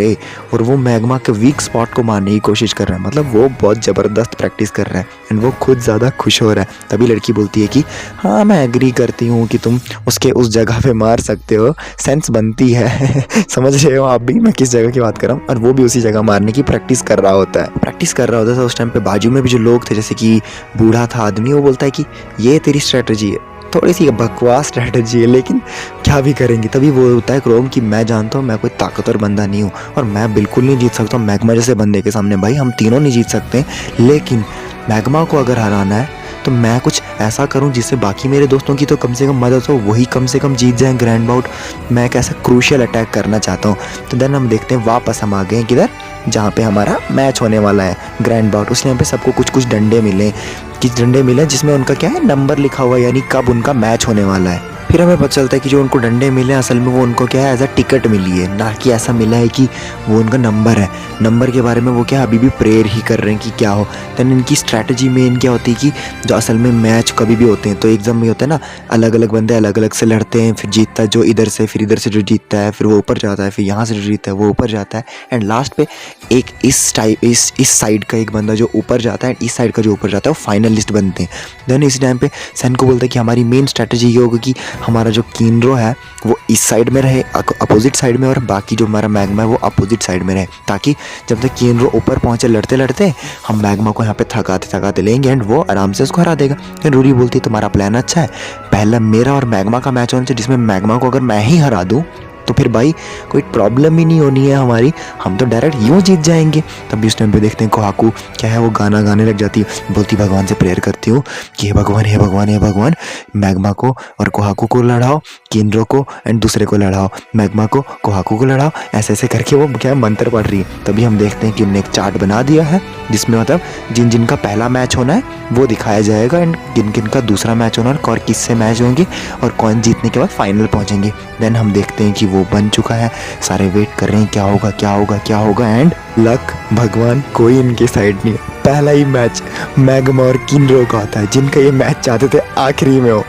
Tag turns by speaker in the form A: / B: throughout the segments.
A: Pray, और वो magma के वीक स्पॉट को मारने की कोशिश कर रहा है। मतलब वो बहुत ज़बरदस्त प्रैक्टिस कर रहा है एंड वो खुद ज़्यादा खुश हो रहा है। तभी लड़की बोलती है कि हाँ मैं एग्री करती हूँ कि तुम उसके उस जगह पे मार सकते हो, सेंस बनती है समझ रहे हो आप भी मैं किस जगह की बात कर रहा हूँ। और वो भी उसी जगह मारने की प्रैक्टिस कर रहा होता है। तो उस टाइम पे बाजू में भी जो लोग थे, जैसे कि बूढ़ा था आदमी, वो बोलता है कि ये तेरी स्ट्रेटजी है, थोड़ी सी बकवास स्ट्रेटजी है, लेकिन क्या भी करेंगे। तभी वो होता है क्रोम कि मैं जानता हूँ मैं कोई ताकतवर बंदा नहीं हूँ और मैं बिल्कुल नहीं जीत सकता मैग्मा जैसे बंदे के सामने। भाई हम तीनों नहीं जीत सकते, लेकिन मैग्मा को अगर हराना है तो मैं कुछ ऐसा करूं जिससे बाकी मेरे दोस्तों की तो कम से कम मदद हो, वही कम से कम जीत जाएं ग्रैंड बाउट। मैं एक ऐसा क्रूशियल अटैक करना चाहता हूँ। तो देन हम देखते हैं वापस हम आ गए हैं किधर, जहाँ पे हमारा मैच होने वाला है ग्रैंड बाउट। उस टाइम पे सबको कुछ कुछ डंडे मिले जिसमें उनका क्या है नंबर लिखा हुआ है, यानी कब उनका मैच होने वाला है। फिर हमें पता चलता है कि जो उनको डंडे मिले असल में वो उनको क्या है एज अ टिकट मिली है, ना कि ऐसा मिला है कि वो उनका नंबर है। नंबर के बारे में वो क्या अभी भी प्रेयर ही कर रहे हैं कि क्या हो। देन इनकी स्ट्रैटेजी मेन क्या होती है कि जो असल में मैच कभी भी होते हैं तो एग्जाम में होता है ना, अलग अलग बंदे अलग अलग से लड़ते हैं, फिर जीतता है जो इधर से, फिर इधर से जो जीतता है फिर वो ऊपर जाता है, फिर यहाँ से जो जीतता है वो ऊपर जाता है, एंड लास्ट पे एक इस साइड का एक बंदा जो ऊपर जाता है, इस साइड का जो ऊपर जाता है वो फाइनलिस्ट बनते हैं। देन इस टाइम पे सन को बोलता है कि हमारी मेन स्ट्रैटेजी ये होगी कि हमारा जो किनरो है वो इस साइड में रहे, अपोजिट साइड में, और बाकी जो हमारा मैग्मा है वो अपोजिट साइड में रहे, ताकि जब तक किनरो ऊपर पहुंचे लड़ते लड़ते हम मैग्मा को यहाँ पे थकाते लेंगे एंड वो आराम से उसको हरा देगा। फिर रूरी बोलती है तुम्हारा प्लान अच्छा है, पहला मेरा और मैग्मा का मैच होना चाहिए जिसमें मैग्मा को अगर मैं ही हरा दूँ तो फिर भाई कोई प्रॉब्लम ही नहीं होनी है हमारी, हम तो डायरेक्ट यूँ जीत जाएंगे। तभी उस टाइम पे देखते हैं कोहाकू क्या है वो गाना गाने लग जाती है, बोलती भगवान से प्रेयर करती हूँ कि हे भगवान हे भगवान हे भगवान, मैग्मा को और कोहाकू को लड़ाओ, किनरो को एंड दूसरे को लड़ाओ, मैग्मा को कोहाकू को लड़ाओ, ऐसे ऐसे करके वो क्या मंत्र पढ़ रही है। तभी हम देखते हैं कि उन्होंने एक चार्ट बना दिया है जिसमें मतलब जिन जिन का पहला मैच होना है वो दिखाया जाएगा एंड किन किन का दूसरा मैच होना है और किससे मैच होंगे और कौन जीतने के बाद फाइनल पहुंचेंगे। देन हम देखते हैं कि वो बन चुका है, सारे वेट कर रहे हैं क्या होगा क्या होगा क्या होगा, एंड लक भगवान कोई इनके साइड नहीं है। पहला ही मैच मैग्मा और किनरो का होता है, जिनका ये मैच चाहते थे आखिरी में हो,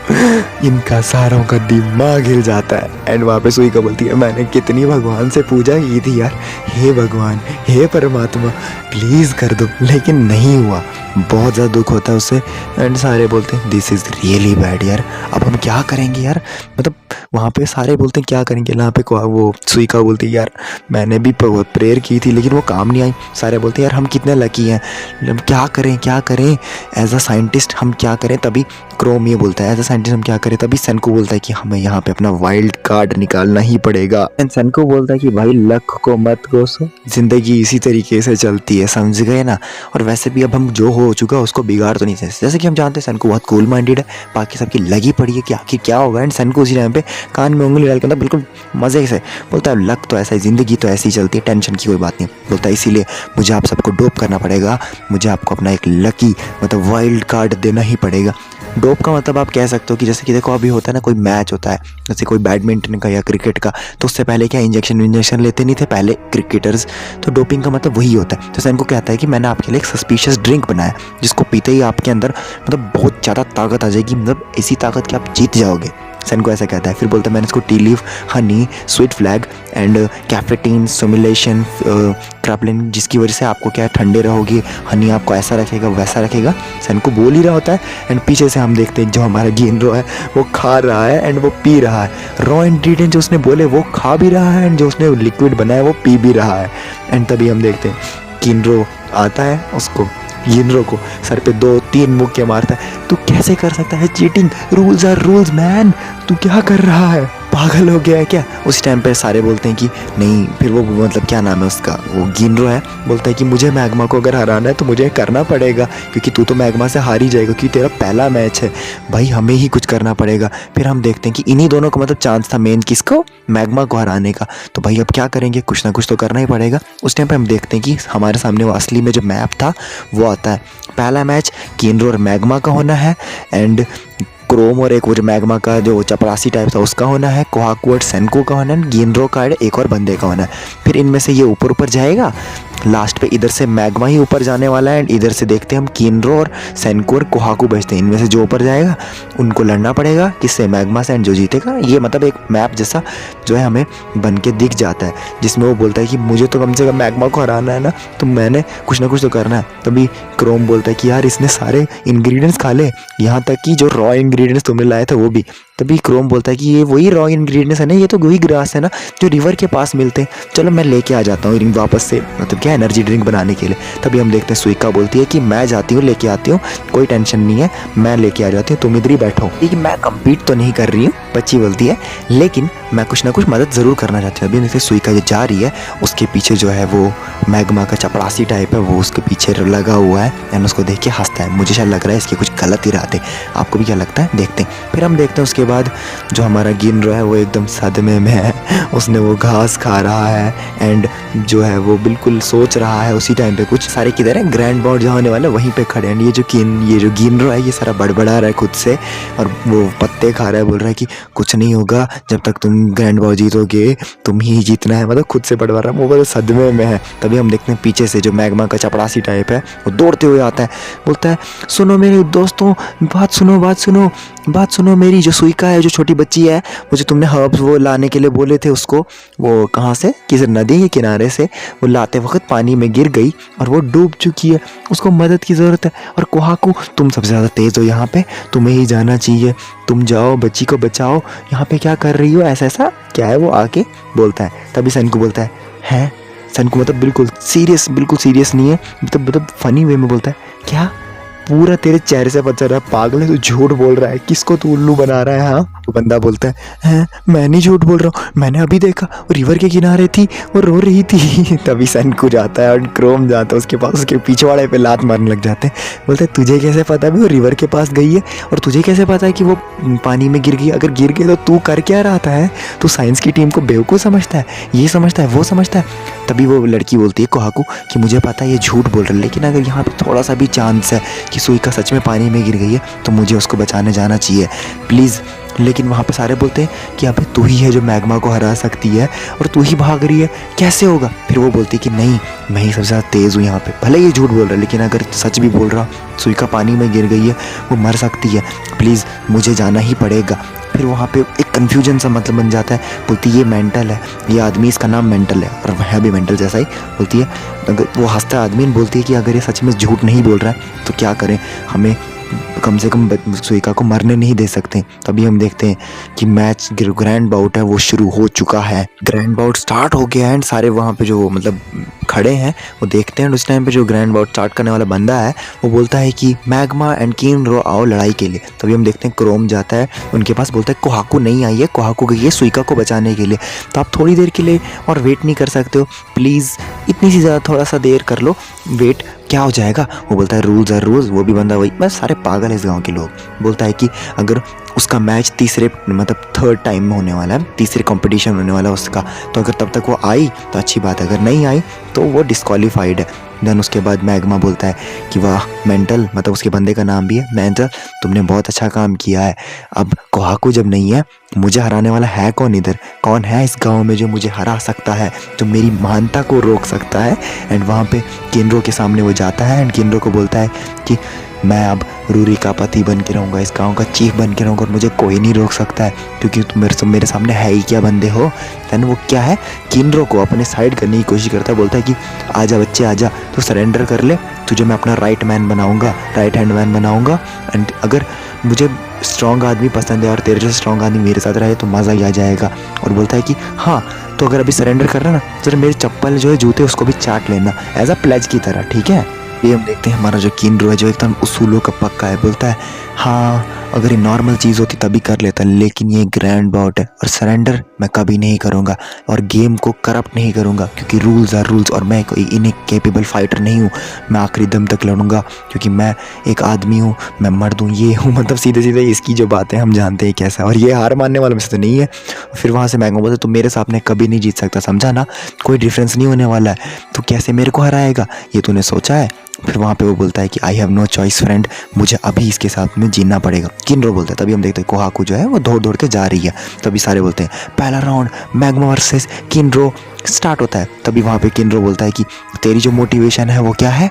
A: इनका सारों का दिमाग हिल जाता है। एंड वहाँ पे सुई का बोलती है मैंने कितनी भगवान से पूजा की थी यार, हे भगवान हे परमात्मा प्लीज़ कर दो, लेकिन नहीं हुआ। बहुत ज़्यादा दुख होता है उससे एंड सारे बोलते हैं दिस इज़ रियली बैड यार, अब हम क्या करेंगे यार। मतलब वहाँ पे सारे बोलते हैं क्या करेंगे, यहाँ पे वो सुई का बोलती है यार मैंने भी प्रेयर की थी लेकिन वो काम नहीं आई। सारे बोलते हैं यार हम कितने लकी हैं, हम क्या करें एज अ साइंटिस्ट हम क्या करें। तभी क्रोम ये बोलता है एज अ साइंटिस्ट हम क्या करें। तभी सन को बोलता है कि हमें यहाँ पे अपना वाइल्ड कार्ड निकालना ही पड़ेगा। एंड सन को बोलता है कि भाई लक को मत कोसो, जिंदगी इसी तरीके से चलती है, समझ गए ना। और वैसे भी अब हम जो हो चुका उसको बिगाड़ तो नहीं सकते, जैसे कि हम जानते हैं सन को बहुत कूल माइंडेड है, बाकी सबकी लगी पड़ी है कि आखिर क्या होगा। एंड सन को उसी टाइम पे कान में उंगली डाल के बिल्कुल मज़े से बोलता है लक तो ऐसा ही, ज़िंदगी तो ऐसी ही चलती है, टेंशन की कोई बात नहीं। बोलता है इसीलिए मुझे आप सबको डोप करना पड़ेगा, मुझे आपको अपना एक लकी मतलब वाइल्ड कार्ड देना ही पड़ेगा। डोप का मतलब आप कह सकते हो कि जैसे कि देखो अभी होता है ना कोई मैच होता है जैसे कोई बैडमिंटन का या क्रिकेट का, तो उससे पहले क्या इंजेक्शन लेते नहीं थे पहले क्रिकेटर्स, तो डोपिंग का मतलब वही होता है। जैसे इनको कहता है कि मैंने आपके लिए एक सस्पिशियस ड्रिंक बनाया जिसको पीते ही आपके अंदर मतलब बहुत ज़्यादा ताकत आ जाएगी, मतलब ऐसी ताकत कि आप जीत जाओगे। सन को ऐसा कहता है, फिर बोलता है मैंने इसको tea leaf, honey, sweet flag and caffeine, simulation, क्रैपलिन, जिसकी वजह से आपको क्या ठंडे रहोगे, हनी आपको ऐसा रखेगा वैसा रखेगा। सन को बोल ही रहा होता है एंड पीछे से हम देखते हैं जो हमारा गिनरो है वो खा रहा है एंड वो पी रहा है। रॉ इंग्रेडिएंट जो उसने बोले वो खा भी रहा है एंड जो उसने लिक्विड बनाया वो पी भी रहा है। एंड तभी हम देखते हैं गिनरो आता है, उसको गिनरो को सर पे 2-3 मुक्के मारता है। तू कैसे कर सकता है cheating, rules are rules man, तू क्या कर रहा है, पागल हो गया है क्या। उस टाइम पे सारे बोलते हैं कि नहीं, फिर वो मतलब क्या नाम है उसका, वो गिनरो है, बोलता है कि मुझे मैग्मा को अगर हराना है तो मुझे करना पड़ेगा क्योंकि तू तो मैग्मा से हार ही जाएगा क्योंकि तेरा पहला मैच है भाई, हमें ही कुछ करना पड़ेगा। फिर हम देखते हैं कि इन्हीं दोनों को मतलब चांस था मेन किसको, मैग्मा को हराने का। तो भाई अब क्या करेंगे, कुछ ना कुछ तो करना ही पड़ेगा। उस टाइम पे हम देखते हैं कि हमारे सामने वो असली में जो मैप था वो आता है। पहला मैच गिनरो और मैग्मा का होना है एंड क्रोम और एक वो जो मैग्मा का जो चपरासी टाइप था उसका होना है, कोहाकू और सेनको का होना है, गिनरो का एक और बंदे का होना है। फिर इनमें से ये ऊपर ऊपर जाएगा, लास्ट पे इधर से मैग्मा ही ऊपर जाने वाला है एंड इधर से देखते हैं हम किनरो और सेनको और कोहाकू बचते हैं। इनमें से जो ऊपर जाएगा उनको लड़ना पड़ेगा, किससे, मैग्मा से, एंड जो जीतेगा। ये मतलब एक मैप जैसा जो है हमें बन के दिख जाता है, जिसमें वो बोलता है कि मुझे तो कम से कम मैग्मा को हराना है ना, तो मैंने कुछ ना कुछ तो करना है। तभी क्रोम बोलता है कि यार इसने सारे इंग्रेडिएंट्स खा ले, यहाँ तक कि जो रॉ इंग्रेडिएंट्स तुमने लाए थे वो भी। तभी क्रोम बोलता है कि ये वही रॉ इंग्रेडिएंट्स है ना, ये तो वही ग्रास है ना जो रिवर के पास मिलते हैं, चलो मैं लेके आ जाता हूँ रिंग वापस से, मतलब क्या एनर्जी ड्रिंक बनाने के लिए। तभी हम देखते हैं सुइका बोलती है कि मैं जाती हूँ, लेके आती हूँ, कोई टेंशन नहीं है, मैं लेके आ जाती हूँ, तुम इधर ही बैठो। लेकिन मैं कम्पीट तो नहीं कर रही हूँ, बच्ची बोलती है, लेकिन मैं कुछ ना कुछ मदद ज़रूर करना चाहती हूँ। अभी देखते सुइका जो जा रही है उसके पीछे जो है वो मैग्मा का चपरासी टाइप है, वो उसके पीछे लगा हुआ है एंड उसको देख के हंसता है। मुझे शायद लग रहा है इसके कुछ गलत इरादे, आपको भी क्या लगता है, देखते हैं। फिर हम देखते हैं उसके बाद जो हमारा गिनरो है वो एकदम सदमे में है, उसने वो घास खा रहा है एंड जो है वो बिल्कुल सोच रहा है उसी टाइम पे कुछ सारे किधर है, ग्रैंड बाउट जहाँ होने वाला है वहीं पे खड़े हैं। ये जो गिनरो है ये सारा बड़बड़ा रहा है खुद से और वो पत्ते खा रहा है, बोल रहा है कि कुछ नहीं होगा जब तक तुम ग्रैंड बाउट जीतोगे, तुम ही जीतना है, मतलब खुद से बड़बड़ा रहा है, वो बड़े सदमे में है। तभी हम देखते हैं पीछे से जो मैग्मा का चपरासी टाइप है वो दौड़ते हुए आता है, बोलता है सुनो मेरे दोस्तों, बात सुनो मेरी, जो सुइका है, जो छोटी बच्ची है, वो जो तुमने हर्ब्स वो लाने के लिए बोले थे उसको, वो कहाँ से, किस नदी के किनारे से वो लाते वक्त पानी में गिर गई और वो डूब चुकी है, उसको मदद की ज़रूरत है। और कोहाकू तुम सबसे ज़्यादा तेज़ हो यहाँ पे, तुम्हें ही जाना चाहिए, तुम जाओ बच्ची को बचाओ, यहाँ पे क्या कर रही हो, ऐसा क्या है, वो आके बोलता है। तभी सेनको बोलता है सेनको मतलब बिल्कुल सीरियस नहीं है, मतलब फनी वे में बोलता है, क्या पूरा तेरे चेहरे से पता चल रहा है पागल है, तू झूठ बोल रहा है, किसको तू उल्लू बना रहा है। हाँ, वो बंदा बोलता है मैं नहीं झूठ बोल रहा हूँ, मैंने अभी देखा वो रिवर के किनारे थी, वो रो रही थी। तभी सेनको जाता है और क्रोम जाता है उसके पास, उसके पीछे वाले पे लात मारने लग जाते हैं। बोलते हैं तुझे कैसे पता भी वो रिवर के पास गई है, और तुझे कैसे पता है कि वो पानी में गिर गई, अगर गिर गई तो तू कर क्या रहा था, तू साइंस की टीम को बेवकूफ़ समझता है, ये समझता है, वो समझता है। तभी वो लड़की बोलती है कोहाकू कि मुझे पता है ये झूठ बोल रहा है, लेकिन अगर यहाँ पे थोड़ा सा भी चांस है कि सुइका सच में पानी में गिर गई है तो मुझे उसको बचाने जाना चाहिए प्लीज़। लेकिन वहाँ पे सारे बोलते हैं कि अबे तू ही है जो मैग्मा को हरा सकती है और तू ही भाग रही है, कैसे होगा। फिर वो बोलती है कि नहीं, मैं ही सबसे ज़्यादा तेज़ हूँ यहाँ पे, भले ये झूठ बोल रहा है लेकिन अगर सच भी बोल रहा, सुइका पानी में गिर गई है, वो मर सकती है, प्लीज़ मुझे जाना ही पड़ेगा। फिर वहाँ पे एक कन्फ्यूजन सा मतलब बन जाता है, बोलती है ये मेंटल है, ये आदमी, इसका नाम मेंटल है और वह भी मेंटल जैसा ही। बोलती है अगर वो हंसता आदमी बोलती है कि अगर ये सच में झूठ नहीं बोल रहा है तो क्या करें, हमें कम से कम सुइका को मरने नहीं दे सकते। तभी हम देखते हैं कि मैच ग्रैंड बाउट है वो शुरू हो चुका है, ग्रैंड बाउट स्टार्ट हो गया है एंड सारे वहाँ पे जो मतलब खड़े हैं वो देखते हैं। उस टाइम पे जो ग्रैंड बाउट स्टार्ट करने वाला बंदा है वो बोलता है कि मैग्मा एंड किनरो आओ लड़ाई के लिए। तभी हम देखते हैं क्रोम जाता है उनके पास, बोलता है कोहाकू नहीं आई है, कोहाकू गई है सुइका को बचाने के लिए, तो आप थोड़ी देर के लिए और वेट नहीं कर सकते हो, प्लीज़ इतनी सी ज़्यादा थोड़ा सा देर कर लो वेट, क्या हो जाएगा। वो बोलता है रूल्स आर रूल्स, वो भी बंदा वही, बस सारे पागल है इस गांव के लोग। बोलता है कि अगर उसका मैच तीसरे मतलब थर्ड टाइम में होने वाला है, तीसरे कंपटीशन होने वाला है उसका, तो अगर तब तक वो आई तो अच्छी बात है, अगर नहीं आई तो वो डिस्क्वालीफाइड है। देन उसके बाद मैग्मा बोलता है कि वाह मेंटल, मतलब उसके बंदे का नाम भी है मेंटल, तुमने बहुत अच्छा काम किया है, अब कोहाकू जब नहीं है मुझे हराने वाला है कौन, इधर कौन है इस गांव में जो मुझे हरा सकता है, जो मेरी महानता को रोक सकता है। एंड वहाँ पे किनरो के सामने वो जाता है एंड किनरो को बोलता है कि मैं अब रूरी का पति बन के रहूँगा, इस गांव का चीफ बन के रहूँगा और मुझे कोई नहीं रोक सकता है, क्योंकि तुम मेरे सामने है ही क्या बंदे हो। दैन वो क्या है, किनरो को अपने साइड करने की कोशिश करता है, बोलता है कि आजा बच्चे आजा, तो सरेंडर कर ले, तुझे मैं अपना राइट हैंड मैन बनाऊँगा एंड अगर मुझे स्ट्रॉन्ग आदमी पसंद है और तेरे जैसे स्ट्रॉन्ग आदमी मेरे साथ रहे तो मज़ा ही आ जाएगा। और बोलता है कि हाँ तो अगर अभी सरेंडर कर रहा ना तो मेरी चप्पल जो है, जूते, उसको भी चाट लेना एज अ प्लेज की तरह, ठीक है। ये हम देखते हैं हमारा जो किनरो है जो एकदम उसूलों का पक्का है, बोलता है हाँ अगर ये नॉर्मल चीज़ होती तभी कर लेता, लेकिन ये ग्रैंड बाउट है और सरेंडर मैं कभी नहीं करूँगा और गेम को करप्ट नहीं करूँगा, क्योंकि रूल्स आर रूल्स और मैं कोई इनकेपेबल फाइटर नहीं हूँ, मैं आखिरी दम तक लड़ूंगा क्योंकि मैं एक आदमी हूँ, मैं मर्द हूँ, ये हूँ, मतलब सीधे सीधे इसकी जो बातें हम जानते हैं कैसा, और ये हार मानने वाले में से तो नहीं है। फिर वहाँ से मैग्मा बोलता तुम मेरे सामने कभी नहीं जीत सकता, समझा ना, कोई डिफरेंस नहीं होने वाला है, तो कैसे मेरे को हराएगा, ये तूने सोचा है। फिर वहाँ पे वो बोलता है कि I have no choice friend, मुझे अभी इसके साथ तुम्हें जीना पड़ेगा, किनरो बोलता है। तभी हम देखते हैं कोहाकू जो है वो दौड़ दौड़ के जा रही है। तभी सारे बोलते हैं पहला राउंड मैग्मा वर्सेस किनरो स्टार्ट होता है। तभी वहाँ पे किनरो बोलता है कि तेरी जो मोटिवेशन है वो क्या है?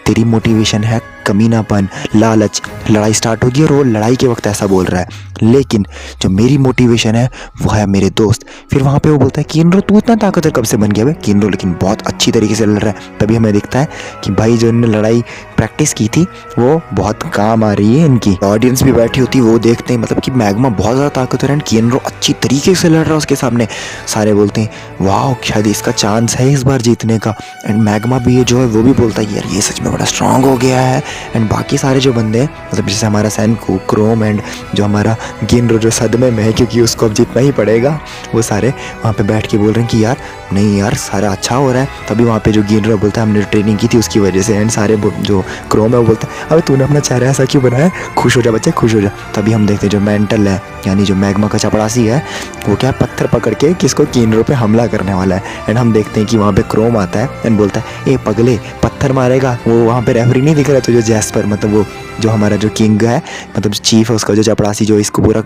A: तेरी मोटिवेशन है कमीनापन, लालच। लड़ाई स्टार्ट होगी और वो लड़ाई के वक्त ऐसा बोल रहा है, लेकिन जो मेरी मोटिवेशन है वो है मेरे दोस्त। फिर वहाँ पे वो बोलता है किनरो तू इतना ताकतवर कब से बन गया? किनरो लेकिन बहुत अच्छी तरीके से लड़ रहा है। तभी हमें दिखता है कि भाई जो इन्होंने लड़ाई प्रैक्टिस की थी वो बहुत काम आ रही है इनकी। ऑडियंस भी बैठी होती है, वो देखते हैं मतलब कि मैग्मा बहुत ज़्यादा ताकतवर है, किनरो अच्छी तरीके से लड़ रहा है उसके सामने। सारे बोलते हैं वाह शायद इसका चांस है इस बार जीतने का। एंड मैग्मा भी जो है वो भी बोलता है यार ये सच में बड़ा स्ट्रांग हो गया है। एंड बाकी सारे जो बंदे हैं मतलब जैसे हमारा सेनकू, क्रोम एंड जो हमारा किनरो जो सदमे में है क्योंकि उसको अब जीतना ही पड़ेगा, वो सारे वहाँ पे बैठ के बोल रहे हैं कि यार नहीं यार सारा अच्छा हो रहा है। तभी वहाँ पे जो किनरो बोलता है हमने ट्रेनिंग की थी उसकी वजह से। एंड सारे जो क्रोम है वो बोलता है अबे तूने अपना चेहरा ऐसा क्यों बनाया, खुश हो जा बच्चे खुश हो जा। तभी हम देखते हैं जो मेंटल है यानी जो मैग्मा का चपड़ासी है वो क्या पत्थर पकड़ के किसको किनरो पे हमला करने वाला है। एंड हम देखते हैं कि वहाँ पे क्रोम आता है एंड बोलता है ए पगले पत्थर मारेगा। वो वहाँ पे रेफरी नहीं दिख रहा तुझे जैस्पर, मतलब वो जो हमारा जो किंग है मतलब जो चीफ है उसका जो चपड़ासी जो इसको पूरा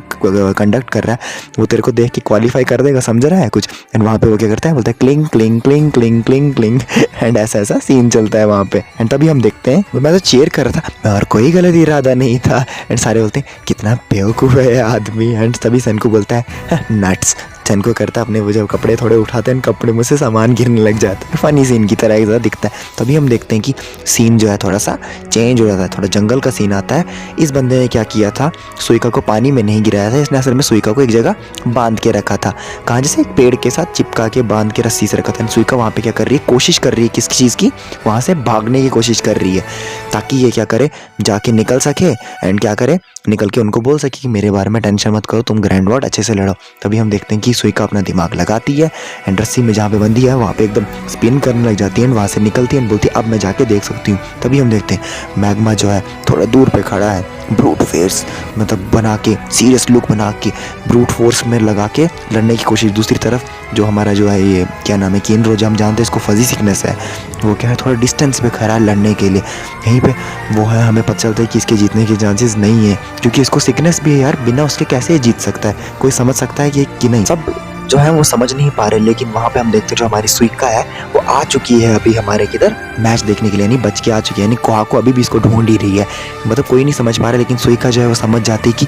A: कंडक्ट कर रहा है वो तेरे को देख के क्वालिफाई कर देगा, समझ रहा है कुछ। एंड वहाँ पे वो क्या करता है बोलता है cling cling cling cling cling cling and ऐसा ऐसा सीन चलता है वहाँ पे। एंड तभी हम देखते हैं मैं तो चेयर कर रहा था और कोई गलत इरादा नहीं था। एंड सारे बोलते हैं कितना बेवकूफ़ है आदमी। एंड तभी सेनकू बोलता है नट्स। सेनकू करता है अपने वो जब कपड़े थोड़े उठाते हैं कपड़े मुझसे सामान गिरने लग जाता है, फनी सीन की तरह ज़्यादा दिखता है। तभी हम देखते हैं कि सीन जो है थोड़ा सा चेंज हो जाता है, थोड़ा जंगल का सीन आता है। इस बंदे ने क्या किया था, सुइका को पानी में नहीं गिराया था, इसने असल में सुइका को एक जगह बांध के रखा था। कहाँ जैसे एक पेड़ के साथ चिपका के बांध के रस्सी से रखा था। सुइका वहाँ पे क्या कर रही है, कोशिश कर रही है किस चीज़ की, वहाँ से भागने की कोशिश कर रही है ताकि ये क्या करे जाके निकल सके। एंड क्या करे निकल के उनको बोल सके कि मेरे बारे में टेंशन मत करो, तुम ग्रैंड लॉर्ड अच्छे से लड़ो। तभी हम देखते हैं कि सुइका अपना दिमाग लगाती है एंड रस्सी में जहाँ पे बंधी है वहाँ पे एकदम स्पिन करने लग जाती है एंड वहाँ से निकलती है। बोलती है अब मैं जाके देख सकती हूँ। तभी हम देखते हैं मैग्मा जो है थोड़ा दूर पे खड़ा है, ब्रूट फोर्स मतलब बना के सीरियस लुक बना के ब्रूट फोर्स में लगा के लड़ने की कोशिश। दूसरी तरफ जो हमारा जो है ये क्या नाम है किनरो, जो हम जानते हैं इसको फजी सिकनेस है, वो क्या है थोड़ा डिस्टेंस पे खड़ा है लड़ने के लिए। यहीं पे वो है हमें पता चलता है कि इसके जीतने के चांसेस नहीं है क्योंकि इसको सिकनेस भी है यार, बिना उसके कैसे जीत सकता है, कोई समझ सकता है कि नहीं। सब जो है वो समझ नहीं पा रहे। लेकिन वहाँ पे हम देखते हैं जो हमारी सुइका है वो आ चुकी है अभी हमारे किधर मैच देखने के लिए, नहीं बच के आ चुकी है। यानी कोहाकू अभी भी इसको ढूंढ ही रही है, मतलब कोई नहीं समझ पा रहा। लेकिन सुइका जो है वो समझ जाती है कि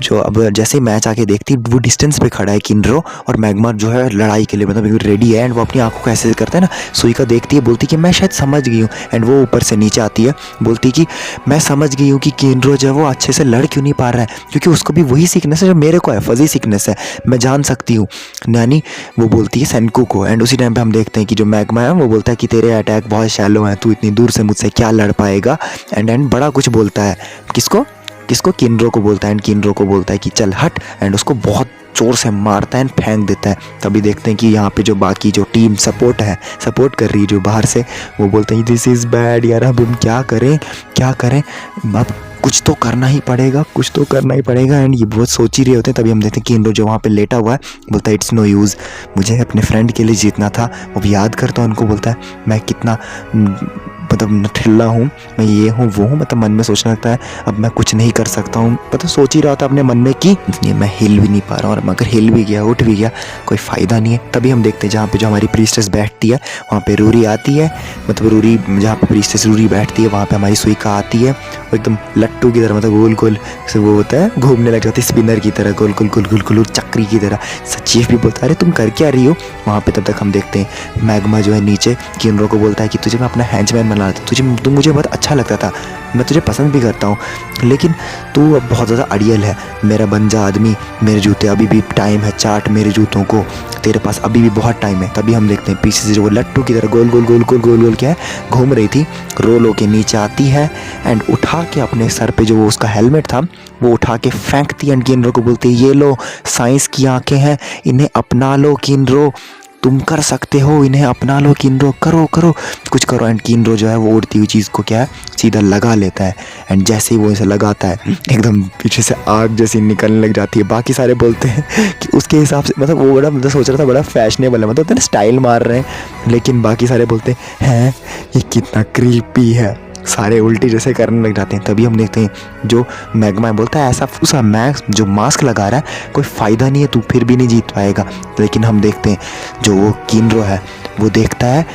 A: जो अब जैसे ही मैच आके देखती है वो डिस्टेंस पे खड़ा है किनरो और मैग्मा जो है लड़ाई के लिए मतलब रेडी है। एंड वो अपनी आंखों को ऐसे करता है ना, सुइका देखती है बोलती कि मैं शायद समझ गई हूँ। एंड वो ऊपर से नीचे आती है बोलती कि मैं समझ गई हूँ कि किनरो जो है वो अच्छे से लड़ क्यों नहीं पा रहा है, क्योंकि उसको भी वही सिकनेस है जो मेरे को है, फजी सिकनेस है, मैं जान सकती हूँ। यानी वो बोलती है सेनकू को। एंड उसी टाइम पे हम देखते हैं कि जो मैग्मा है वो बोलता है कि तेरे अटैक बहुत शैलो हैं, तू इतनी दूर से मुझसे क्या लड़ पाएगा। एंड बड़ा कुछ बोलता है, किसको किनरो को बोलता है। एंड किनरो को बोलता है कि चल हट, एंड उसको बहुत जोर से मारता है एंड फेंक देता है। तभी देखते हैं कि यहाँ पे जो बाकी जो टीम सपोर्ट कर रही है जो बाहर से, वो बोलते हैं दिस इज़ बैड यार, अब हम क्या करें अब कुछ तो करना ही पड़ेगा। एंड ये बहुत सोच ही रहे होते हैं। तभी हम देखते हैं कि किनरो जो वहाँ पे लेटा हुआ है बोलता है इट्स नो यूज़, मुझे अपने फ्रेंड के लिए जीतना था। वो भी याद करता है उनको, बोलता है मैं कितना मतलब नठिल्ला हूँ, मैं ये हूँ वो हूँ, मतलब मन में सोचने लगता है अब मैं कुछ नहीं कर सकता हूँ। मतलब सोच ही रहा था अपने मन में कि ये मैं हिल भी नहीं पा रहा हूँ, और अगर हिल भी गया उठ भी गया कोई फ़ायदा नहीं है। तभी हम देखते हैं जहाँ पे जो हमारी प्रीस्टेस बैठती है वहाँ पे रूरी आती है, मतलब रूरी जहाँ पे प्रीस्टेस रूरी बैठती है वहाँ पे हमारी सुइका आती है, वो एकदम लट्टू की तरह मतलब गोल गोल से वो होता है घूमने लग जाती है, स्पिनर की तरह गोल गोल गोल गोल गोल चक्री की तरह। चीफ भी बोलता है अरे तुम कर क्या रही हो वहाँ पे। तब तक हम देखते हैं मैग्मा जो है नीचे किनरो को बोलता है कि तुझे मैं अपना हैंचमैन बना था, तू मुझे बहुत अच्छा लगता था, मैं तुझे पसंद भी करता हूँ, लेकिन तू अब बहुत ज़्यादा अड़ियल है, मेरा बन जा आदमी, मेरे जूते अभी भी टाइम है, चाट मेरे जूतों को, तेरे पास अभी भी बहुत टाइम है। तभी हम देखते हैं पीछे से जो वो लट्टू की तरह गोल गोल गोल गोल गोल गोल क्या है घूम रही थी, रोल होके नीचे आती है एंड उठा के अपने सर पे जो वो उसका हेलमेट था वो उठा के फेंकती है। एंड किनरो को बोलती है ये लो साइंस की आंखें हैं, इन्हें अपना लो किनरो, तुम कर सकते हो, इन्हें अपना लो किनरो, करो कुछ करो। एंड किनरो जो है वो उड़ती हुई चीज़ को क्या है सीधा लगा लेता है। एंड जैसे ही वो इसे लगाता है एकदम पीछे से आग जैसी निकलने लग जाती है। बाकी सारे बोलते हैं कि उसके हिसाब से मतलब वो बड़ा मतलब सोच रहा था बड़ा फैशनेबल है, मतलब स्टाइल मार रहे हैं, लेकिन बाकी सारे बोलते हैं ये कितना क्रीपी है। सारे उल्टी जैसे करने लग जाते हैं। तभी हम देखते हैं जो मैग्मा बोलता है ऐसा फूसा मैक्स जो मास्क लगा रहा है कोई फ़ायदा नहीं है, तू फिर भी नहीं जीत पाएगा। लेकिन हम देखते हैं जो वो किनरो है वो देखता है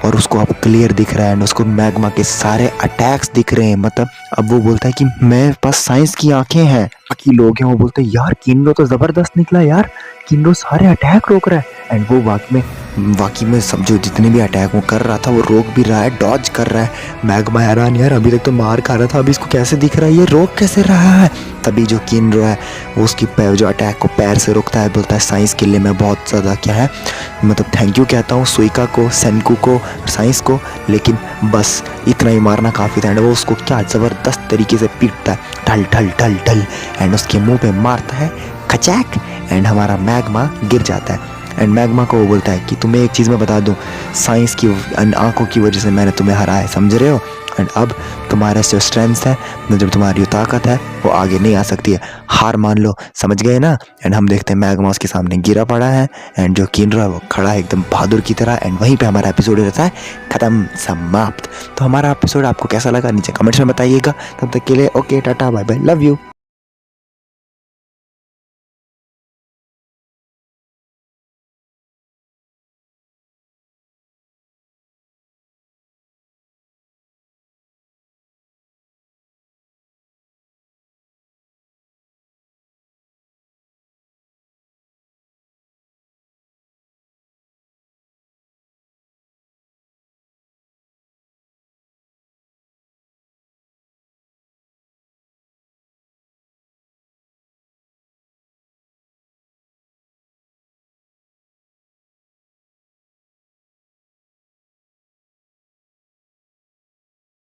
A: और उसको अब क्लियर दिख रहा है एंड उसको मैग्मा के सारे अटैक्स दिख रहे हैं। मतलब अब वो बोलता है कि मेरे पास साइंस की आंखें हैं। बाकी लोग हैं वो बोलते हैं यार किनरो तो ज़बरदस्त निकला यार, किनरो सारे अटैक रोक रहा है। एंड वो वाकई में सब जो जितने भी अटैक वो कर रहा था वो रोक भी रहा है, डॉज कर रहा है। मैग्मा हैरान यार अभी तक तो मार खा रहा था, अभी इसको कैसे दिख रहा है, ये रोक कैसे रहा है। तभी जो किनरो है वो उसकी जो अटैक को पैर से रोकता है, बोलता है साइंस के लिए मैं बहुत ज़्यादा क्या है मतलब थैंक यू कहता हूँ सुइका को, सेनकू को, साइंस को, लेकिन बस इतना ही मारना काफ़ी था। एंड वो उसको क्या ज़बरदस्त तरीके से पीटता है, ढल ढल ढल ढल, एंड उसके मुंह पे मारता है खचैक, एंड हमारा मैग्मा गिर जाता है। एंड मैग्मा को वो बोलता है कि तुम्हें एक चीज़ मैं बता दूं, साइंस की आंखों की वजह से मैंने तुम्हें हराया, समझ रहे हो। एंड अब तुम्हारा जो स्ट्रेंथ है, जब तुम्हारी ताकत है वो आगे नहीं आ सकती है, हार मान लो, समझ गए ना। एंड हम देखते हैं मैग्मा उसके सामने गिरा पड़ा है एंड जो किनरो है वो खड़ा है एकदम बहादुर की तरह। एंड वहीं पे हमारा एपिसोड रहता है ख़त्म, समाप्त। तो हमारा एपिसोड आपको कैसा लगा नीचे कमेंट्स में बताइएगा। तब तक के लिए okay, tata, bye bye, love you.